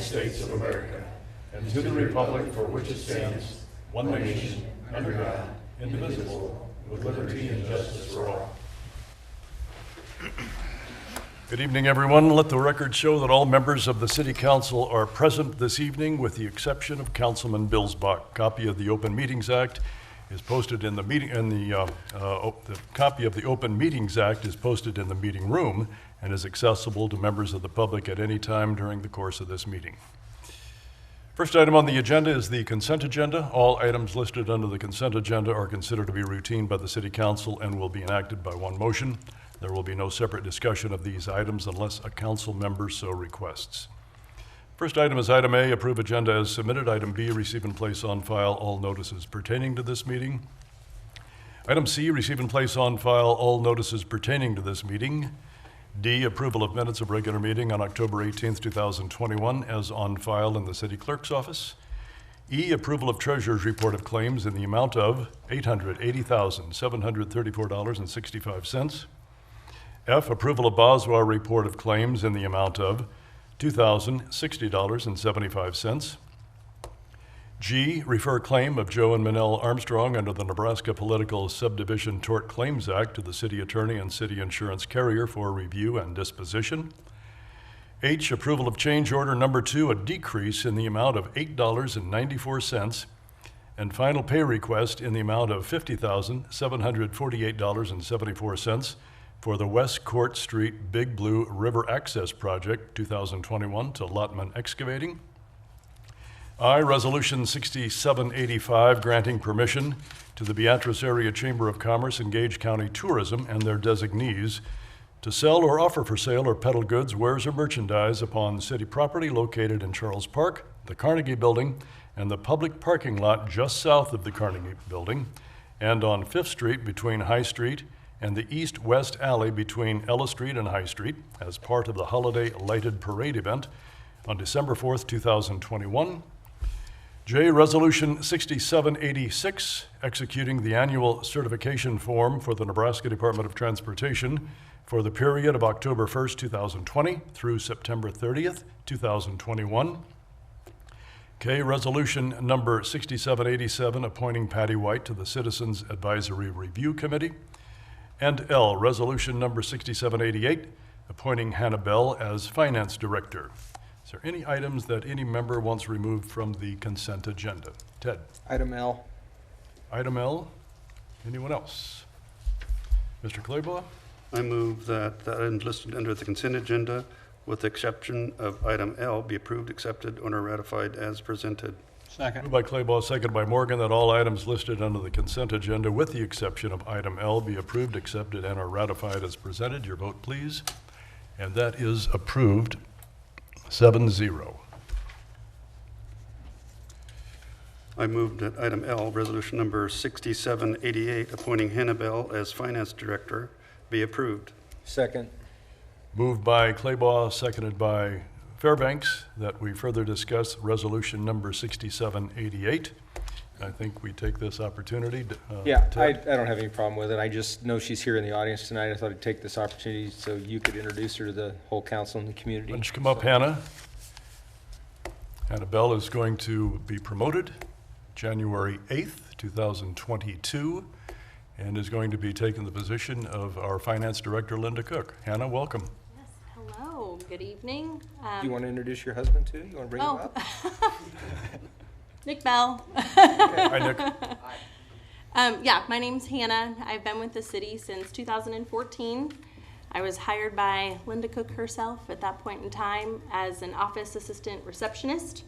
States of America and to the republic for which it stands, one nation, under God, indivisible, with liberty and justice for all. Good evening, everyone. Let the record show that all members of the City Council are present this evening, with the exception of Councilman Bilsbach. Copy of the Open Meetings Act is posted in the meeting, and the copy of the Open Meetings Act is posted in the meeting room and is accessible to members of the public at any time during the course of this meeting. First item on the agenda is the consent agenda. All items listed under the consent agenda are considered to be routine by the City Council and will be enacted by one motion. There will be no separate discussion of these items unless a council member so requests. First item is item A, approve agenda as submitted. Item B, receive and place on file all notices pertaining to this meeting. Item C, receive and place on file all notices pertaining to this meeting. D, approval of minutes of regular meeting on October 18th, 2021 as on file in the City Clerk's office. E, approval of Treasurer's report of claims in the amount of $880,734.65. F, approval of Boswell report of claims in the amount of $2,060.75. G, refer claim of Joe and Manel Armstrong under the Nebraska Political Subdivision Tort Claims Act to the City Attorney and City Insurance Carrier for review and disposition. H, approval of change order number 2, a decrease in the amount of $8.94, and final pay request in the amount of $50,748.74 for the West Court Street Big Blue River Access Project 2021 to Lotman Excavating. I, Resolution 6785, granting permission to the Beatrice Area Chamber of Commerce and Gage County Tourism and their designees to sell or offer for sale or peddle goods, wares, or merchandise upon city property located in Charles Park, the Carnegie Building, and the public parking lot just south of the Carnegie Building, and on 5th Street between High Street and the east-west alley between Ella Street and High Street as part of the Holiday Lighted Parade event on December 4th, 2021. J, Resolution 6786, executing the annual certification form for the Nebraska Department of Transportation for the period of October 1st, 2020 through September 30th, 2021. K, Resolution number 6787, appointing Patty White to the Citizens Advisory Review Committee. And L, Resolution number 6788, appointing Hannah Bell as Finance Director. Is there any items that any member wants removed from the consent agenda? Ted? Item L. Item L. Anyone else? Mr. Claybaugh? I move that the items listed under the consent agenda, with the exception of item L, be approved, accepted, or ratified as presented. Second. Moved by Claybaugh, second by Morgan, that all items listed under the consent agenda, with the exception of item L, be approved, accepted, and are ratified as presented. Your vote, please. And that is approved 7-0. I move that item L, resolution number 6788, appointing Hannah Bell as Finance Director, be approved. Second. Moved by Claybaugh, seconded by Fairbanks, that we further discuss resolution number 6788. I think we take this opportunity to, I don't have any problem with it. I just know she's here in the audience tonight. I thought I'd take this opportunity so you could introduce her to the whole council and the community. Why don't you come up, Hannah? Hannah Bell is going to be promoted January 8th, 2022, and is going to be taking the position of our Finance Director, Linda Cook. Hannah, welcome. Hello, good evening. Do you want to introduce your husband too? You want to bring him up? Nick Bell. Hi, Nick. Yeah, my name's Hannah. I've been with the city since 2014. I was hired by Linda Cook herself at that point in time as an office assistant receptionist.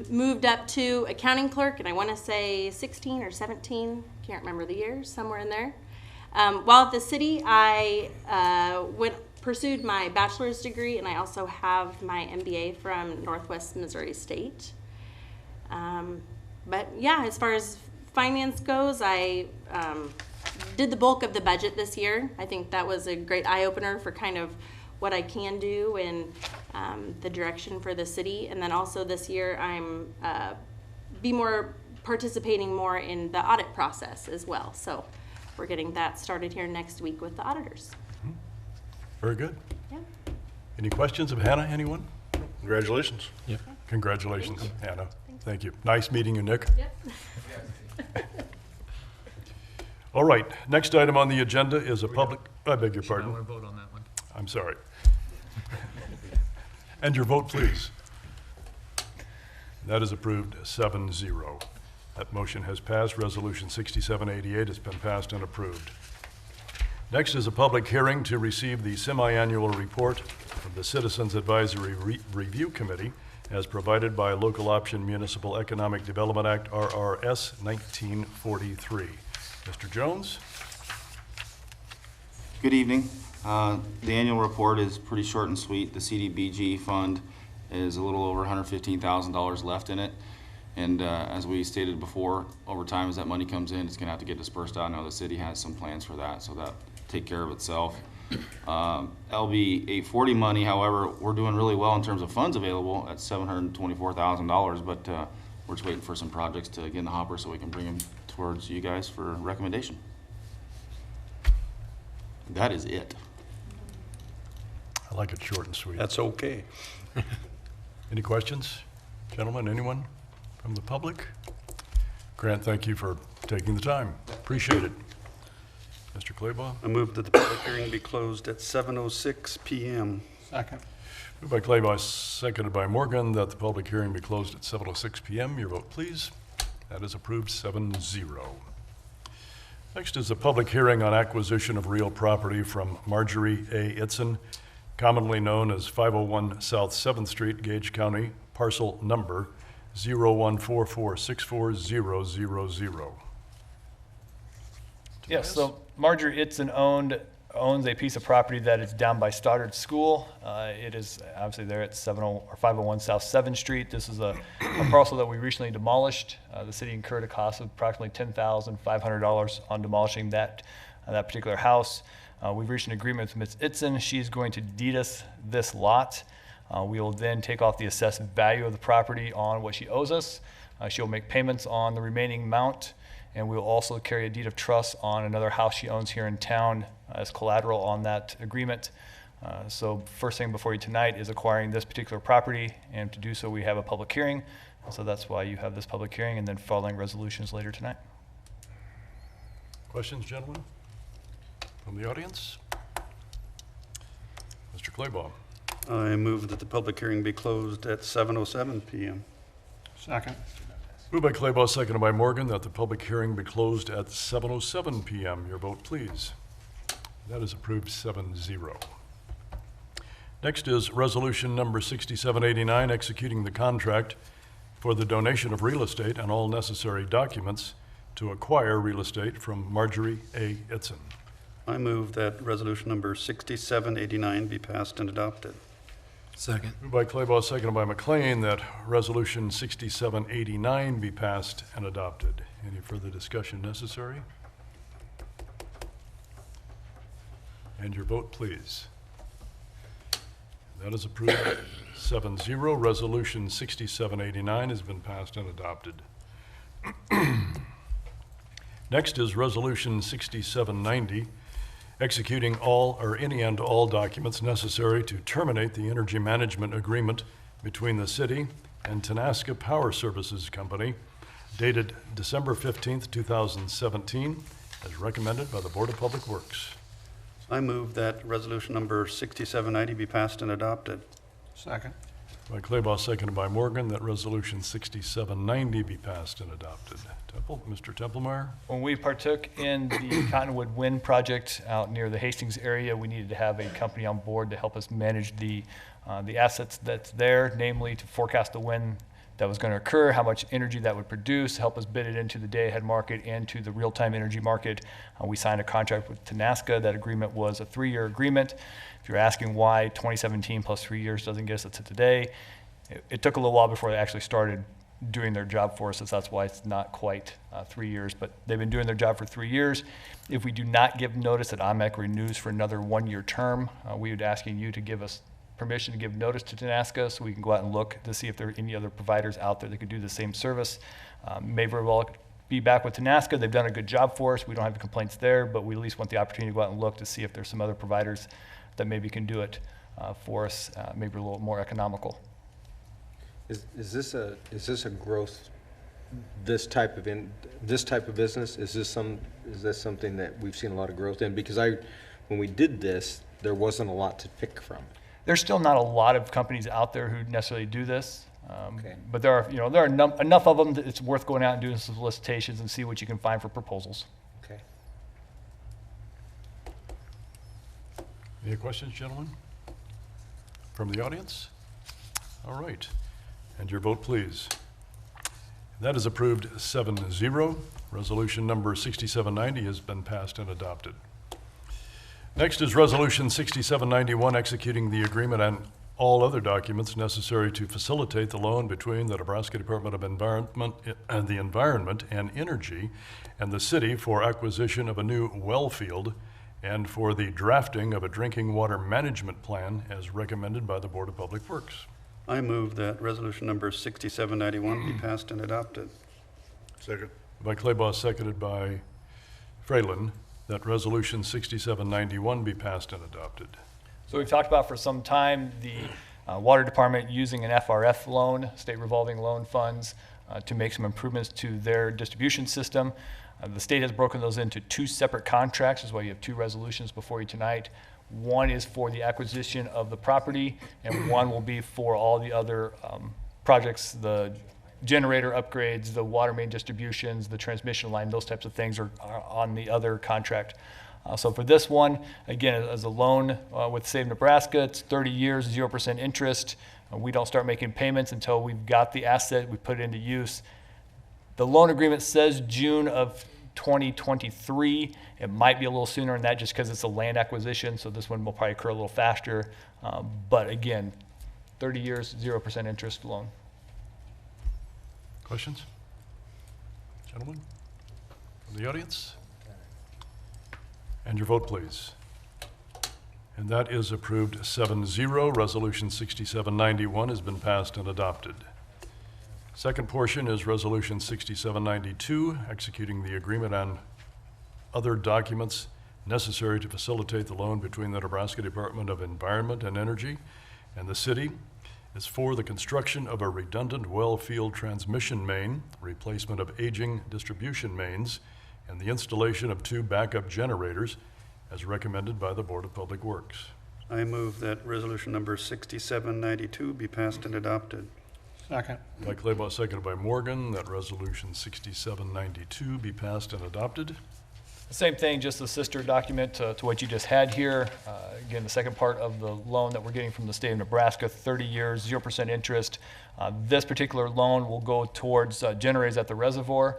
Moved up to accounting clerk, and I want to say 16 or 17, can't remember the years, somewhere in there. While at the city, I pursued my bachelor's degree, and I also have my MBA from Northwest Missouri State. But yeah, as far as finance goes, I did the bulk of the budget this year. I think that was a great eye-opener for kind of what I can do and the direction for the city. And then also this year, I'm participating more in the audit process as well. So we're getting that started here next week with the auditors. Very good. Yeah. Any questions of Hannah, anyone? Congratulations. Yep. Congratulations, Hannah. Thank you. Nice meeting you, Nick. Yep. All right, next item on the agenda is a public, I beg your I pardon. want to vote on that one. I'm sorry. And your vote, please. That is approved 7-0. That motion has passed. Resolution 6788 has been passed and approved. Next is a public hearing to receive the semi-annual report of the Citizens Advisory Review Committee as provided by Local Option Municipal Economic Development Act, RRS 1943. Mr. Jones? Good evening. The annual report is pretty short and sweet. The CDBG fund is a little over $115,000 left in it. And as we stated before, over time as that money comes in, it's going to have to get dispersed out. I know the city has some plans for that, so that take care of itself. LB 840 money, however, we're doing really well in terms of funds available at $724,000, but we're just waiting for some projects to get in the hopper so we can bring them towards you guys for recommendation. That is it. I like it short and sweet. That's okay. Any questions? Gentlemen, anyone from the public? Grant, thank you for taking the time. Appreciate it. Mr. Claybaugh? I move that the public hearing be closed at 7:06 PM. Second. Moved by Claybaugh, seconded by Morgan, that the public hearing be closed at 7:06 PM. Your vote, please. That is approved 7-0. Next is a public hearing on acquisition of real property from Marjorie A. Itzen, commonly known as 501 South 7th Street, Gage County, parcel number 014464000. Yes, so Marjorie Itzen owns a piece of property that is down by Stoddard School. It is obviously there at 501 South 7th Street. This is a parcel that we recently demolished. The city incurred a cost of approximately $10,500 on demolishing that particular house. We've reached an agreement with Ms. Itzen. She's going to deed us this lot. We will then take off the assessed value of the property on what she owes us. She'll make payments on the remaining amount, and we will also carry a deed of trust on another house she owns here in town as collateral on that agreement. So first thing before you tonight is acquiring this particular property, and to do so we have a public hearing. So that's why you have this public hearing, and then following resolutions later tonight. Questions, gentlemen, from the audience? Mr. Claybaugh? I move that the public hearing be closed at 7:07 PM. Second. Moved by Claybaugh, seconded by Morgan, that the public hearing be closed at 7:07 PM. Your vote, please. That is approved 7-0. Next is resolution number 6789, executing the contract for the donation of real estate and all necessary documents to acquire real estate from Marjorie A. Itzen. I move that resolution number 6789 be passed and adopted. Second. Moved by Claybaugh, seconded by McLean, that resolution 6789 be passed and adopted. Any further discussion necessary? And your vote, please. That is approved 7-0. Resolution 6789 has been passed and adopted. Next is resolution 6790, executing all or any and all documents necessary to terminate the energy management agreement between the city and Tenaska Power Services Company, dated December 15th, 2017, as recommended by the Board of Public Works. I move that resolution number 6790 be passed and adopted. Second. By Claybaugh, seconded by Morgan, that resolution 6790 be passed and adopted. Mr. Templemeyer? When we partook in the Cottonwood Wind project out near the Hastings area, we needed to have a company on board to help us manage the assets that's there, namely to forecast the wind that was going to occur, how much energy that would produce, help us bid it into the day-ahead market and to the real-time energy market. We signed a contract with Tenaska. That agreement was a 3-year agreement. If you're asking why 2017 plus 3 years doesn't get us to today, it took a little while before they actually started doing their job for us, so that's why it's not quite 3 years, but they've been doing their job for 3 years. If we do not give notice that IMEC renews for another 1-year term, we would asking you to give us permission to give notice to Tenaska so we can go out and look to see if there are any other providers out there that could do the same service. May very well be back with Tenaska. They've done a good job for us. We don't have any complaints there, but we at least want the opportunity to go out and look to see if there's some other providers that maybe can do it for us, maybe a little more economical. Is this a growth, this type of business? Is this something that we've seen a lot of growth in? Because when we did this, there wasn't a lot to pick from. There's still not a lot of companies out there who necessarily do this. Okay. But there are enough of them that it's worth going out and doing some solicitations and see what you can find for proposals. Okay. Any questions, gentlemen? From the audience? All right. And your vote, please. That is approved 7-0. Resolution number 6790 has been passed and adopted. Next is Resolution 6791, executing the agreement and all other documents necessary to facilitate the loan between the Nebraska Department of Environment and Energy and the city for acquisition of a new well field and for the drafting of a drinking water management plan as recommended by the Board of Public Works. I move that resolution number 6791 be passed and adopted. Second. By Claybaugh, seconded by Fralin, that Resolution 6791 be passed and adopted. So we've talked about for some time the Water Department using an FRF loan, state revolving loan funds, to make some improvements to their distribution system. The state has broken those into two separate contracts. That's why you have two resolutions before you tonight. One is for the acquisition of the property, and one will be for all the other projects, the generator upgrades, the water main distributions, the transmission line, those types of things are on the other contract. So for this one, again, as a loan with the state of Nebraska, it's 30 years, 0% interest. We don't start making payments until we've got the asset, we put it into use. The loan agreement says June of 2023. It might be a little sooner than that just because it's a land acquisition, so this one will probably occur a little faster. But again, 30 years, 0% interest loan. Questions? Gentlemen? From the audience? And your vote, please. And that is approved 7-0. Resolution 6791 has been passed and adopted. Second portion is Resolution 6792, executing the agreement on other documents necessary to facilitate the loan between the Nebraska Department of Environment and Energy and the city. It's for the construction of a redundant well field transmission main, replacement of aging distribution mains, and the installation of two backup generators as recommended by the Board of Public Works. I move that resolution number 6792 be passed and adopted. Second. By Claybaugh, seconded by Morgan, that Resolution 6792 be passed and adopted. Same thing, just a sister document to what you just had here. Again, the second part of the loan that we're getting from the state of Nebraska, 30 years, 0% interest. This particular loan will go towards generators at the reservoir.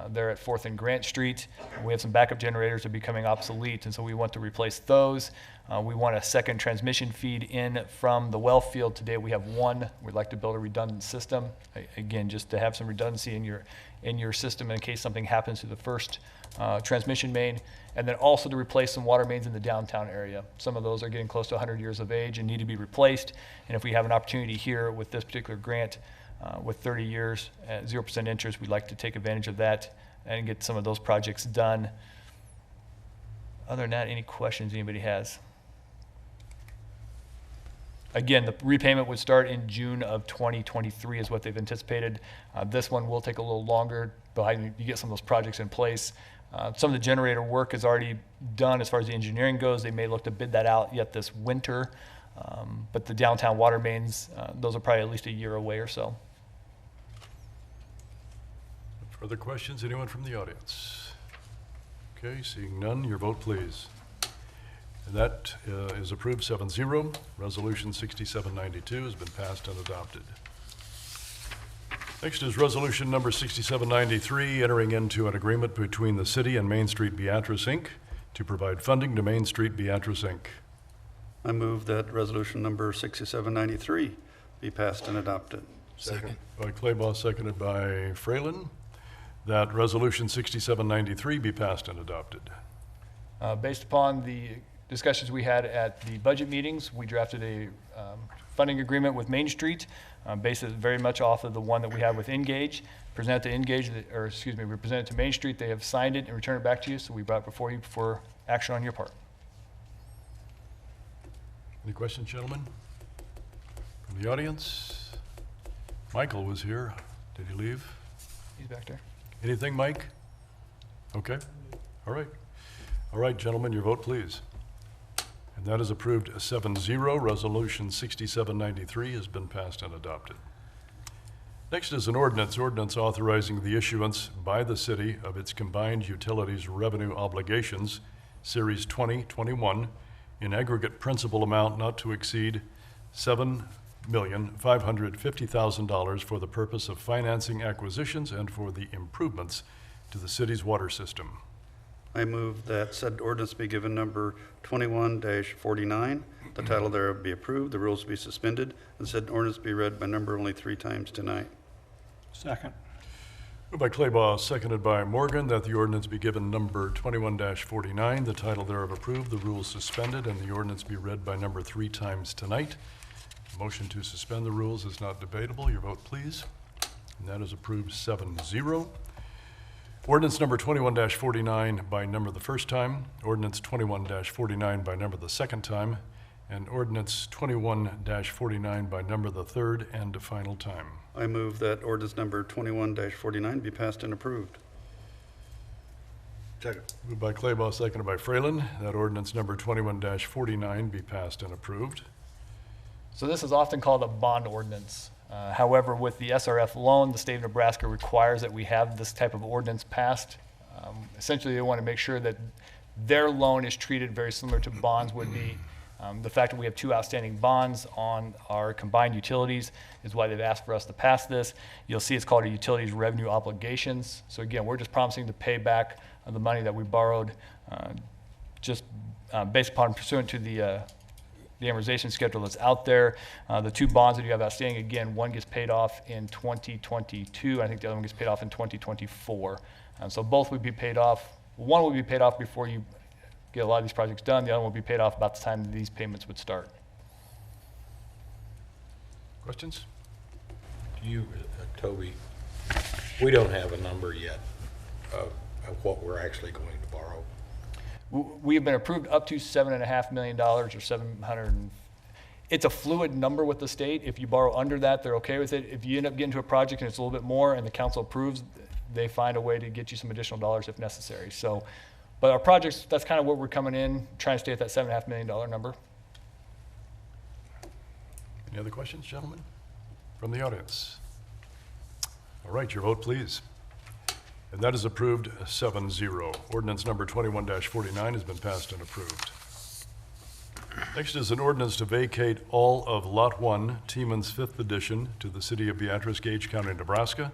They're at 4th and Grant Street. We have some backup generators that are becoming obsolete, and so we want to replace those. We want a second transmission feed in from the well field. Today we have one. We'd like to build a redundant system. Again, just to have some redundancy in your system in case something happens to the first transmission main, and then also to replace some water mains in the downtown area. Some of those are getting close to 100 years of age and need to be replaced, and if we have an opportunity here with this particular grant with 30 years at 0% interest, we'd like to take advantage of that and get some of those projects done. Other than that, any questions anybody has? Again, the repayment would start in June of 2023 is what they've anticipated. This one will take a little longer, but you get some of those projects in place. Some of the generator work is already done as far as the engineering goes. They may look to bid that out yet this winter. But the downtown water mains, those are probably at least a year away or so. Further questions? Anyone from the audience? Okay, seeing none, your vote, please. And that is approved 7-0. Resolution 6792 has been passed and adopted. Next is resolution number 6793, entering into an agreement between the city and Main Street Beatrice, Inc. to provide funding to Main Street Beatrice, Inc. I move that resolution number 6793 be passed and adopted. Second. By Claybaugh, seconded by Fralin, that resolution 6793 be passed and adopted. Based upon the discussions we had at the budget meetings, we drafted a funding agreement with Main Street, based very much off of the one that we have with Engage. Present to Engage, we presented to Main Street. They have signed it and returned it back to you, so we brought it before you for action on your part. Any questions, gentlemen? From the audience? Michael was here. Did he leave? He's back there. Anything, Mike? Okay, all right. All right, gentlemen, your vote, please. And that is approved 7-0. Resolution 6793 has been passed and adopted. Next is an ordinance authorizing the issuance by the city of its combined utilities revenue obligations, Series 2021, in aggregate principal amount not to exceed $7,550,000 for the purpose of financing acquisitions and for the improvements to the city's water system. I move that said ordinance be given number 21-49. The title thereof be approved, the rules be suspended, and said ordinance be read by number only 3 times tonight. Second. Moved by Claybaugh, seconded by Morgan, that the ordinance be given number 21-49, the title thereof approved, the rules suspended, and the ordinance be read by number 3 times tonight. Motion to suspend the rules is not debatable. Your vote, please. And that is approved 7-0. Ordinance number 21-49 by number the first time, ordinance 21-49 by number the second time, and ordinance 21-49 by number the third and final time. I move that ordinance number 21-49 be passed and approved. Second. Moved by Claybaugh, seconded by Fralin, that ordinance number 21-49 be passed and approved. So this is often called a bond ordinance. However, with the SRF loan, the state of Nebraska requires that we have this type of ordinance passed. Essentially, they want to make sure that their loan is treated very similar to bonds would be. The fact that we have 2 outstanding bonds on our combined utilities is why they've asked for us to pass this. You'll see it's called a utilities revenue obligations. So again, we're just promising to pay back the money that we borrowed just based upon pursuant to the amortization schedule that's out there. The 2 bonds that you have outstanding, again, one gets paid off in 2022. I think the other one gets paid off in 2024. So both would be paid off. One will be paid off before you get a lot of these projects done. The other one will be paid off about the time that these payments would start. Questions? You, Toby, we don't have a number yet of what we're actually going to borrow. We have been approved up to $7.5 million or 700. It's a fluid number with the state. If you borrow under that, they're okay with it. If you end up getting to a project and it's a little bit more and the council approves, they find a way to get you some additional dollars if necessary. So, but our projects, that's kind of where we're coming in, trying to stay at that $7.5 million number. Any other questions, gentlemen, from the audience? All right, your vote, please. And that is approved 7-0. Ordinance number 21-49 has been passed and approved. Next is an ordinance to vacate all of Lot 1, Tiemann's 5th Edition, to the city of Beatrice, Gage County, Nebraska,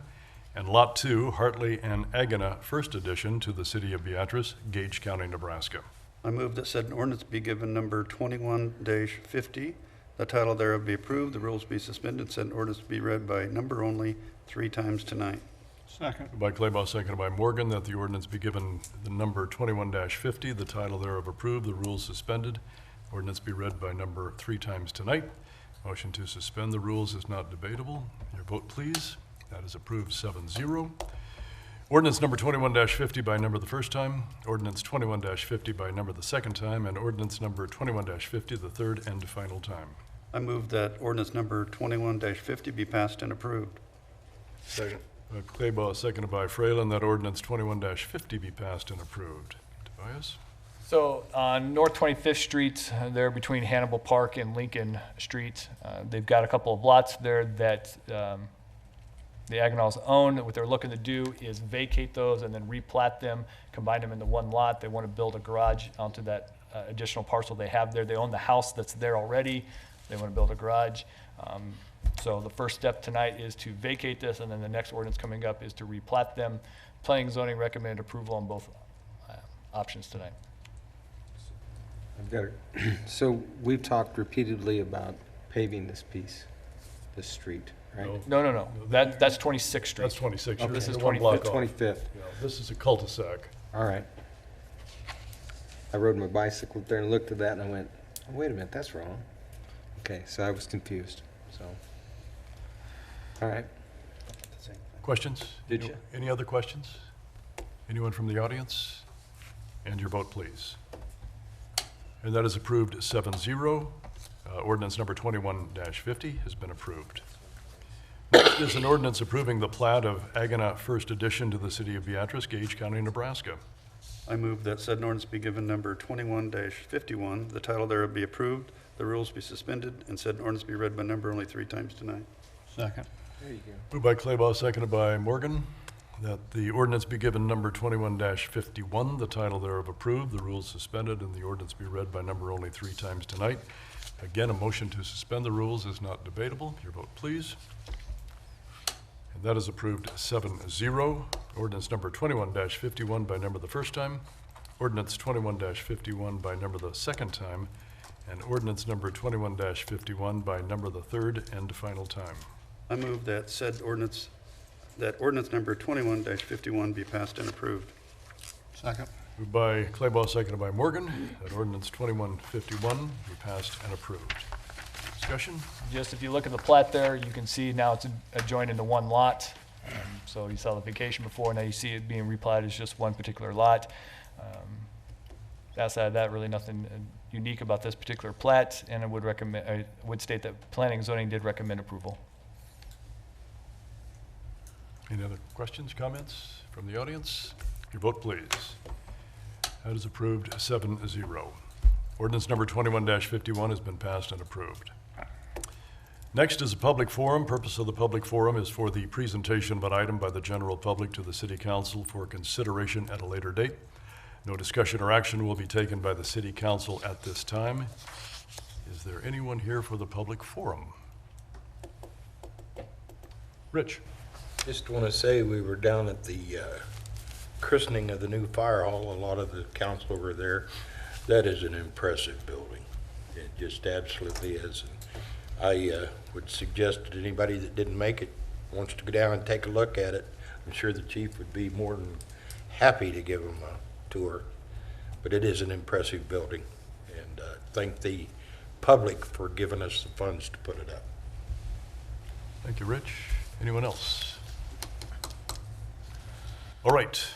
and Lot 2, Hartley and Agana 1st Edition, to the city of Beatrice, Gage County, Nebraska. I move that said ordinance be given number 21-50. The title thereof be approved, the rules be suspended, said ordinance be read by number only 3 times tonight. Second. By Claybaugh, seconded by Morgan, that the ordinance be given the number 21-50, the title thereof approved, the rules suspended. Ordinance be read by number 3 times tonight. Motion to suspend the rules is not debatable. Your vote, please. That is approved 7-0. Ordinance number 21-50 by number the first time, ordinance 21-50 by number the second time, and ordinance number 21-50 the third and final time. I move that ordinance number 21-50 be passed and approved. Second. Claybaugh, seconded by Fralin, that ordinance 21-50 be passed and approved. Tobias? So on North 25th Street, there between Hannibal Park and Lincoln Street, they've got a couple of lots there that the Agnals own. What they're looking to do is vacate those and then replat them, combine them into one lot. They want to build a garage onto that additional parcel they have there. They own the house that's there already. They want to build a garage. So the first step tonight is to vacate this, and then the next ordinance coming up is to replat them. Planning and zoning recommended approval on both options tonight. I've got it. So we've talked repeatedly about paving this piece, this street, right? No. No. That's 26th Street. That's 26. Okay. This is You're one block 25th. off. 25th. Yeah, this is a cul-de-sac. All right. I rode my bicycle up there and looked at that and I went, oh, wait a minute, that's wrong. Okay, so I was confused, so. All right. Questions? Did you? Any other questions? Anyone from the audience? And your vote, please. And that is approved 7-0. Ordinance number 21-50 has been approved. Next is an ordinance approving the plat of Agana First Edition to the city of Beatrice, Gage County, Nebraska. I move that said ordinance be given number 21-51. The title thereof be approved, the rules be suspended, and said ordinance be read by number only 3 times tonight. Second. There you go. Moved by Claybaugh, seconded by Morgan, that the ordinance be given number 21-51, the title thereof approved, the rules suspended, and the ordinance be read by number only 3 times tonight. Again, a motion to suspend the rules is not debatable. Your vote, please. And that is approved 7-0. Ordinance number 21-51 by number the first time, ordinance 21-51 by number the second time, and ordinance number 21-51 by number the third and final time. I move that said ordinance, that ordinance number 21-51 be passed and approved. Second. Moved by Claybaugh, seconded by Morgan, that ordinance 21-51 be passed and approved. Discussion? Just if you look at the plat there, you can see now it's adjoined into one lot. So you saw the vacation before, now you see it being replatted as just one particular lot. Outside of that, really nothing unique about this particular plat, and I would state that planning and zoning did recommend approval. Any other questions, comments from the audience? Your vote, please. That is approved 7-0. Ordinance number 21-51 has been passed and approved. Next is a public forum. Purpose of the public forum is for the presentation of an item by the general public to the city council for consideration at a later date. No discussion or action will be taken by the city council at this time. Is there anyone here for the public forum? Rich? Just want to say we were down at the christening of the new fire hall. A lot of the council were there. That is an impressive building. It just absolutely is. I would suggest that anybody that didn't make it wants to go down and take a look at it. I'm sure the chief would be more than happy to give them a tour. But it is an impressive building, and thank the public for giving us the funds to put it up. Thank you, Rich. Anyone else? All right.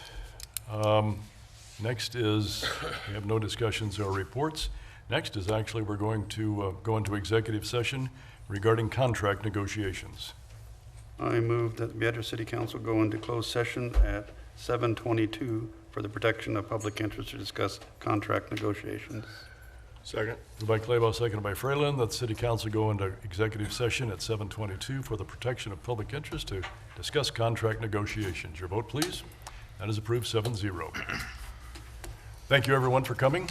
Next is, we have no discussions or reports. Next is actually we're going to go into executive session regarding contract negotiations. I move that the Beatrice City Council go into closed session at 7:22 for the protection of public interest to discuss contract negotiations. Second. Moved by Claybaugh, seconded by Freeland, that the city council go into executive session at 7:22 for the protection of public interest to discuss contract negotiations. Your vote, please. That is approved 7-0. Thank you, everyone, for coming.